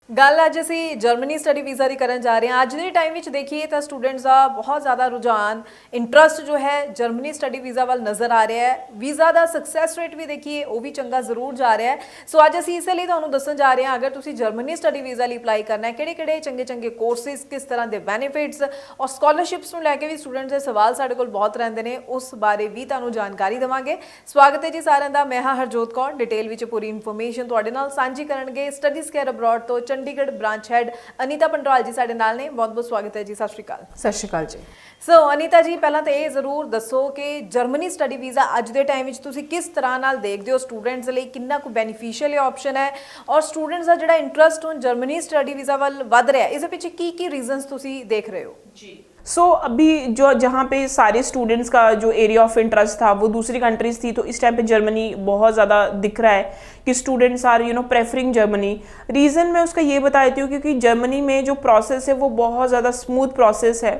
ਗੱਲ ਅੱਜ ਅਸੀਂ ਜਰਮਨੀ ਸਟੱਡੀ ਵੀਜ਼ਾ ਦੀ ਕਰਨ ਜਾ ਰਹੇ ਹਾਂ। ਅੱਜ ਦੇ ਟਾਈਮ ਵਿੱਚ ਦੇਖੀਏ ਤਾਂ ਸਟੂਡੈਂਟਸ ਦਾ ਬਹੁਤ ਜ਼ਿਆਦਾ ਰੁਝਾਨ ਇੰਟਰਸਟ ਜੋ ਹੈ ਜਰਮਨੀ ਸਟੱਡੀ ਵੀਜ਼ਾ ਵੱਲ ਨਜ਼ਰ ਆ ਰਿਹਾ ਹੈ। ਵੀਜ਼ਾ ਦਾ ਸਕਸੈਸ ਰੇਟ ਵੀ ਦੇਖੀਏ ਉਹ ਵੀ ਚੰਗਾ ਜ਼ਰੂਰ ਜਾ ਰਿਹਾ ਹੈ। ਸੋ ਅੱਜ ਅਸੀਂ ਇਸੇ ਲਈ ਤੁਹਾਨੂੰ ਦੱਸਣ ਜਾ ਰਹੇ ਹਾਂ, ਅਗਰ ਤੁਸੀਂ ਜਰਮਨੀ ਸਟੱਡੀ ਵੀਜ਼ਾ ਲਈ ਅਪਲਾਈ ਕਰਨਾ ਹੈ, ਕਿਹੜੇ-ਕਿਹੜੇ ਚੰਗੇ ਕੋਰਸਿਸ, ਕਿਸ ਤਰ੍ਹਾਂ ਦੇ ਬੈਨੀਫਿਟਸ ਔਰ ਸਕਾਲਰਸ਼ਿਪਸ ਨੂੰ ਲੈ ਕੇ ਵੀ ਸਟੂਡੈਂਟਸ ਦੇ ਸਵਾਲ ਸਾਡੇ ਕੋਲ ਬਹੁਤ ਰਹਿੰਦੇ ਨੇ, ਉਸ ਬਾਰੇ ਵੀ ਤੁਹਾਨੂੰ ਜਾਣਕਾਰੀ ਦੇਵਾਂਗੇ। ਸਵਾਗਤ ਹੈ ਜੀ ਸਾਰਿਆਂ ਦਾ। ਮੈਂ ਹਾਂ ਹਰਜੋਤ ਕੌਰ। ਡਿਟੇਲ ਵਿੱਚ ਪੂਰੀ ਇਨਫੋਰਮੇਸ਼ਨ ਤੁਹਾਡੇ ਨਾਲ ਸਾਂਝੀ ਕਰਨਗੇ ਸਟੱਡੀਜ਼ ਕੇਅਰ ਅਬਰੋਡ ਤੋਂ ਚੰਡੀਗੜ੍ਹ ब्रांच हेड अनीता पंडवाल जी साडे नाल ने। बहुत बहुत स्वागत है जी। सत श्री अकाल। सत श्री अकाल जी। सो अनीता जी, पहला तो ये जरूर दसो कि जर्मनी स्टडी वीज़ा अज के टाइम में तुसीं किस तरह नाल देखते हो, स्टूडेंट्स लई कितना को बेनीफिशियल ऑप्शन है और स्टूडेंट्स का जिहड़ा इंटरस्ट हुण जर्मनी स्टडी वीज़ा वल वध रहा है, इस पिछे की रीजनस तुसीं देख रहे हो जी? अभी जो जहाँ पे सारे स्टूडेंट्स का जो एरिया ऑफ इंटरेस्ट था वो दूसरी कंट्रीज थी, तो इस टाइम पे जर्मनी बहुत ज़्यादा दिख रहा है कि students are preferring Germany. Reason मैं उसका ये बता देती हूँ क्योंकि जर्मनी में जो प्रोसेस है वो बहुत ज़्यादा स्मूथ प्रोसेस है।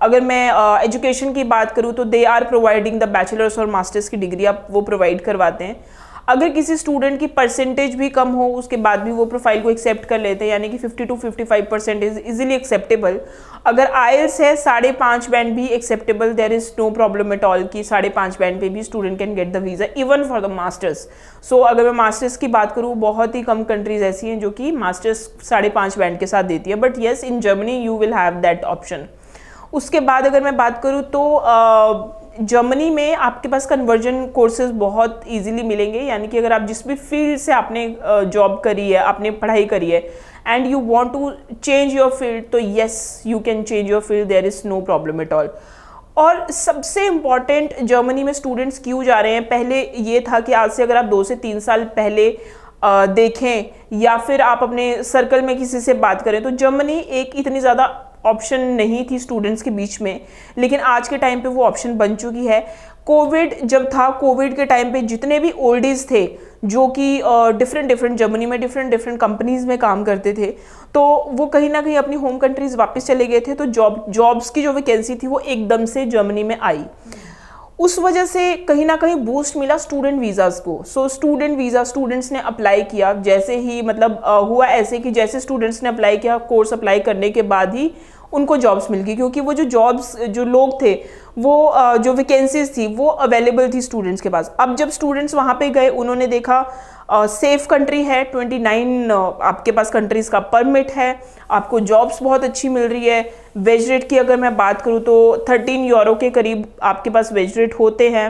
अगर मैं एजुकेशन की बात करूँ तो they are providing the bachelors और मास्टर्स की डिग्री आप वो प्रोवाइड करवाते हैं। अगर किसी स्टूडेंट की परसेंटेज भी कम हो उसके बाद भी वो प्रोफाइल को एक्सेप्ट कर लेते हैं, यानी कि 50 to 55% इज इजीली एक्सेप्टेबल। अगर आईएलटीएस है 5.5 बैंड भी acceptable, there is no problem at all कि 5.5 बैंड पे भी student can get the visa even for the masters. अगर मैं मास्टर्स की बात करूँ, बहुत ही कम कंट्रीज ऐसी हैं जो कि मास्टर्स 5.5 बैंड के साथ देती है, but yes in Germany you will have that option. उसके बाद अगर मैं बात करूँ तो जर्मनी में आपके पास कन्वर्जन कोर्सेज बहुत इजीली मिलेंगे, यानी कि अगर आप जिस भी फील्ड से आपने जॉब करी है, आपने पढ़ाई करी है and you want to change your field, तो yes you can change your field, there is no problem at all. और सबसे इम्पॉर्टेंट जर्मनी में स्टूडेंट्स क्यों जा रहे हैं, पहले ये था कि आज से अगर आप 2 से 3 साल पहले देखें या फिर आप अपने सर्कल में किसी से बात करें तो जर्मनी एक इतनी ज़्यादा ऑप्शन नहीं थी स्टूडेंट्स के बीच में, लेकिन आज के टाइम पे वो ऑप्शन बन चुकी है। कोविड जब था, कोविड के टाइम पे जितने भी ओल्डीज थे जो कि डिफरेंट जर्मनी में डिफरेंट कंपनीज में काम करते थे, तो वो कहीं ना कहीं अपनी होम कंट्रीज वापस चले गए थे, तो जॉब्स की जो वैकेंसी थी वो एकदम से जर्मनी में आई। उस वजह से कहीं ना कहीं बूस्ट मिला स्टूडेंट वीज़ाज़ को। स्टूडेंट वीज़ा स्टूडेंट्स ने अप्लाई किया, जैसे ही हुआ ऐसे कि जैसे स्टूडेंट्स ने अप्लाई किया, कोर्स अप्लाई करने के बाद ही उनको जॉब्स मिल गई, क्योंकि वो जो लोग थे वो जो वैकेंसीज थी वो अवेलेबल थी स्टूडेंट्स के पास। अब जब स्टूडेंट्स वहाँ पे गए, उन्होंने देखा सेफ कंट्री है, 29 आपके पास कंट्रीज़ का परमिट है, आपको जॉब्स बहुत अच्छी मिल रही है। वेज रेट की अगर मैं बात करूँ तो 13 यूरो के करीब आपके पास वेज रेट होते हैं।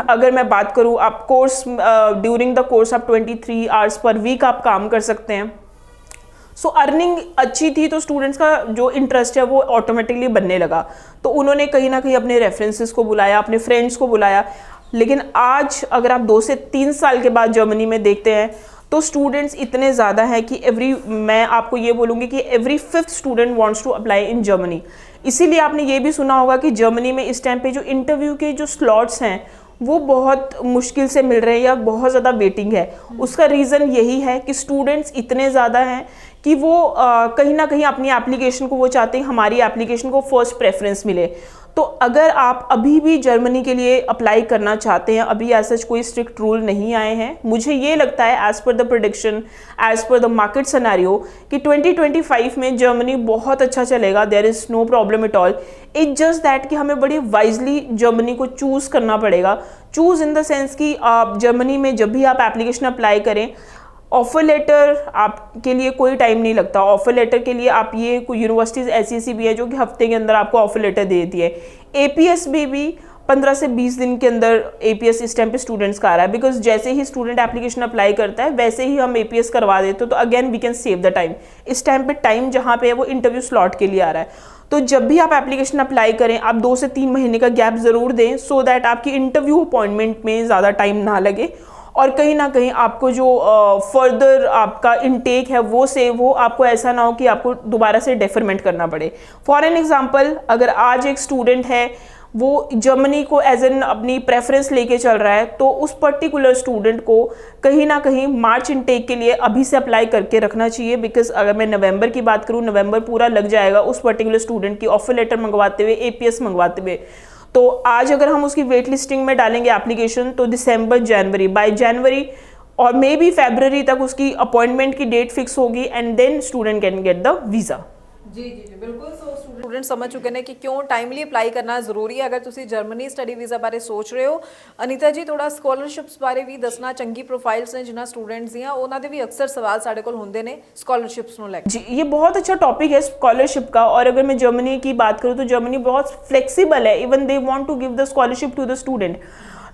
अगर मैं बात करूँ, आप कोर्स ड्यूरिंग द कोर्स आप 23 आवर्स पर वीक आप काम कर सकते हैं। अर्निंग अच्छी थी तो स्टूडेंट्स का जो इंटरेस्ट है वो ऑटोमेटिकली बनने लगा, तो उन्होंने कहीं ना कहीं अपने रेफरेंसेस को बुलाया, अपने फ्रेंड्स को बुलाया। लेकिन आज अगर आप 2 से 3 साल के बाद जर्मनी में देखते हैं तो स्टूडेंट्स इतने ज़्यादा हैं कि मैं आपको ये बोलूँगी कि every 5th student wants to apply in Germany. इसीलिए आपने ये भी सुना होगा कि जर्मनी में इस टाइम पे जो इंटरव्यू के जो स्लॉट्स हैं वो बहुत मुश्किल से मिल रहे हैं या बहुत ज़्यादा वेटिंग है। उसका रीज़न यही है कि स्टूडेंट्स इतने ज़्यादा हैं कि वो कहीं ना कहीं अपनी एप्लीकेशन को वो चाहते हैं हमारी एप्लीकेशन को फर्स्ट प्रेफरेंस मिले। तो अगर आप अभी भी जर्मनी के लिए अप्लाई करना चाहते हैं, अभी ऐसा कोई स्ट्रिक्ट रूल नहीं आए हैं, मुझे ये लगता है as per the prediction, as per the market scenario कि 2025 में जर्मनी बहुत अच्छा चलेगा, there is no problem at all. It's just that कि हमें बड़ी वाइजली जर्मनी को चूज़ करना पड़ेगा। चूज़ इन द सेंस कि आप जर्मनी में जब भी आप एप्लीकेशन अप्लाई करें, ऑफर लेटर आपके लिए कोई टाइम नहीं लगता। ऑफर लेटर के लिए आप ये कोई यूनिवर्सिटीज़ ऐसी भी है जो कि हफ्ते के अंदर आपको ऑफर लेटर दे देती है। एपीएस भी 15 से 20 दिन के अंदर एपीएस इस टाइम पे स्टूडेंट्स का आ रहा है, बिकॉज जैसे ही स्टूडेंट एप्लीकेशन अप्लाई करता है वैसे ही हम एपीएस करवा देते, तो again we can save the time. इस टाइम पे टाइम जहाँ पे है वो इंटरव्यू स्लॉट के लिए आ रहा है। तो जब भी आप एप्लीकेशन अप्लाई करें, आप 2 से 3 महीने का गैप ज़रूर दें, सो दैट आपकी इंटरव्यू अपॉइंटमेंट में ज़्यादा टाइम ना लगे और कहीं ना कहीं आपको जो फर्दर आपका इनटेक है वो सेव हो, आपको ऐसा ना हो कि आपको दोबारा से डेफरमेंट करना पड़े। फॉर एन एग्जांपल, अगर आज एक स्टूडेंट है वो जर्मनी को एज एन अपनी प्रेफरेंस लेके चल रहा है, तो उस पर्टिकुलर स्टूडेंट को कहीं ना कहीं मार्च इनटेक के लिए अभी से अप्लाई करके रखना चाहिए, बिकॉज अगर मैं नवंबर की बात करूँ, नवंबर पूरा लग जाएगा उस पर्टिकुलर स्टूडेंट की ऑफर लेटर मंगवाते हुए, एपीएस मंगवाते हुए। तो आज अगर हम उसकी वेट लिस्टिंग में डालेंगे एप्लीकेशन, तो दिसंबर जनवरी, बाय जनवरी और मे बी February तक उसकी अपॉइंटमेंट की डेट फिक्स होगी and then student can get the visa. जी जी जी बिल्कुल। सो स्टूडेंट समझ चुके ने कि क्यों टाइमली ਅਪਲਾਈ ਕਰਨਾ ਜ਼ਰੂਰੀ ਹੈ। ਅਗਰ ਤੁਸੀਂ ਜਰਮਨੀ ਸਟੱਡੀ ਵੀਜ਼ਾ ਬਾਰੇ ਸੋਚ ਰਹੇ ਹੋ, ਅਨੀਤਾ ਜੀ ਥੋੜਾ ਸਕਾਲਰਸ਼ਿਪਸ ਬਾਰੇ ਵੀ ਦੱਸਣਾ। ਚੰਗੀ ਪ੍ਰੋਫਾਈਲਸ ਨੇ ਜਿਨ੍ਹਾਂ ਸਟੂਡੈਂਟਸ ਦੀਆਂ, ਉਹਨਾਂ ਦੇ ਵੀ ਅਕਸਰ ਸਵਾਲ ਸਾਡੇ ਕੋਲ ਹੁੰਦੇ ਨੇ ਸਕਾਲਰशिप्स ਨੂੰ ਲੈ ਕੇ। जी, ये बहुत अच्छा टॉपिक है स्कॉलरशिप का। और अगर मैं जर्मनी की बात करूँ तो जर्मनी बहुत फ्लेक्सिबल है, even they want to give the scholarship to the student.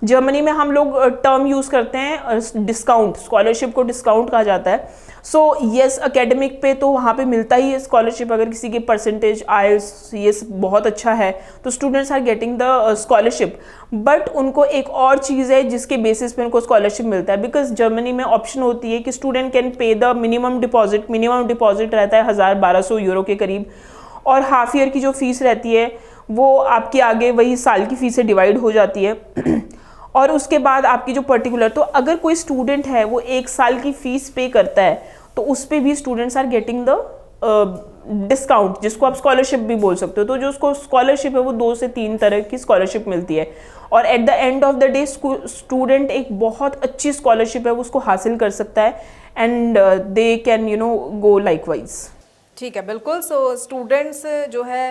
Germany में हम लोग टर्म यूज़ करते हैं डिस्काउंट, स्कॉलरशिप को डिस्काउंट कहा जाता है। सो येस, एकेडमिक पे तो वहाँ पे मिलता ही है स्कॉलरशिप। अगर किसी के परसेंटेज IELTS बहुत अच्छा है तो students are getting the scholarship. But उनको एक और चीज़ है जिसके बेसिस पे उनको स्कॉलरशिप मिलता है, बिकॉज जर्मनी में ऑप्शन होती है कि student can pay the minimum deposit रहता है 1000-1200 यूरो के करीब, और हाफ ईयर की जो फीस रहती है वो आपकी आगे वही साल की फीस से डिवाइड हो जाती है। और उसके बाद आपकी जो पर्टिकुलर, तो अगर कोई स्टूडेंट है वो 1 साल की फ़ीस पे करता है तो उस पर भी students are getting the discount, जिसको आप स्कॉलरशिप भी बोल सकते हो। तो जो उसको स्कॉलरशिप है वो 2 से 3 तरह की स्कॉलरशिप मिलती है, और at the end of the day student एक बहुत अच्छी स्कॉलरशिप है वो उसको हासिल कर सकता है, and they can go likewise. ठीक है, बिल्कुल। सो स्टूडेंट्स जो है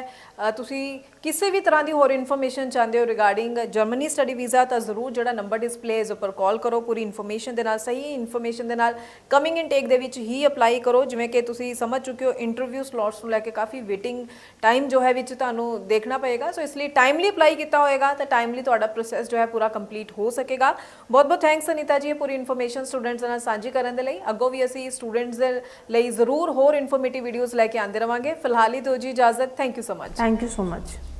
ਤੁਸੀਂ ਕਿਸੇ ਵੀ ਤਰ੍ਹਾਂ ਦੀ ਹੋਰ ਇਨਫੋਰਮੇਸ਼ਨ ਚਾਹੁੰਦੇ ਹੋ ਰਿਗਾਰਡਿੰਗ ਜਰਮਨੀ ਸਟੱਡੀ ਵੀਜ਼ਾ ਤਾਂ ਜ਼ਰੂਰ ਜਿਹੜਾ ਨੰਬਰ ਡਿਸਪਲੇ ਇਸ ਉੱਪਰ ਕਾਲ ਕਰੋ। ਪੂਰੀ ਇਨਫੋਰਮੇਸ਼ਨ ਦੇ ਨਾਲ, ਸਹੀ ਇਨਫੋਰਮੇਸ਼ਨ ਦੇ ਨਾਲ ਕਮਿੰਗ ਇਨਟੇਕ ਦੇ ਵਿੱਚ ਹੀ ਅਪਲਾਈ ਕਰੋ। ਜਿਵੇਂ ਕਿ ਤੁਸੀਂ ਸਮਝ ਚੁੱਕੇ ਹੋ ਇੰਟਰਵਿਊ ਸਲੋਟਸ ਨੂੰ ਲੈ ਕੇ ਕਾਫੀ ਵੇਟਿੰਗ ਟਾਈਮ ਜੋ ਹੈ ਵਿੱਚ ਤੁਹਾਨੂੰ ਦੇਖਣਾ ਪਏਗਾ। ਸੋ ਇਸ ਲਈ ਟਾਈਮਲੀ ਅਪਲਾਈ ਕੀਤਾ ਹੋਏਗਾ ਤਾਂ ਟਾਈਮਲੀ ਤੁਹਾਡਾ ਪ੍ਰੋਸੈਸ ਜੋ ਹੈ ਪੂਰਾ ਕੰਪਲੀਟ ਹੋ ਸਕੇਗਾ। ਬਹੁਤ ਬਹੁਤ ਥੈਂਕਸ ਅਨੀਤਾ ਜੀ, ਪੂਰੀ ਇਨਫੋਰਮੇਸ਼ਨ ਸਟੂਡੈਂਟਸ ਨਾਲ ਸਾਂਝੀ ਕਰਨ ਦੇ ਲਈ। ਅੱਗੋਂ ਵੀ ਅਸੀਂ ਸਟੂਡੈਂਟਸ ਦੇ ਲਈ ਜ਼ਰੂਰ ਹੋਰ ਇਨਫੋਰਮੇਟਿਵ ਵੀਡੀਓਜ਼ ਲੈ ਕੇ ਆਉਂਦੇ ਰਵਾਂਗੇ। ਫਿਲਹਾਲ ਹੀ ਦਿਓ ਜੀ ਇਜਾਜ਼ਤ। Thank you so much. Thank you so much.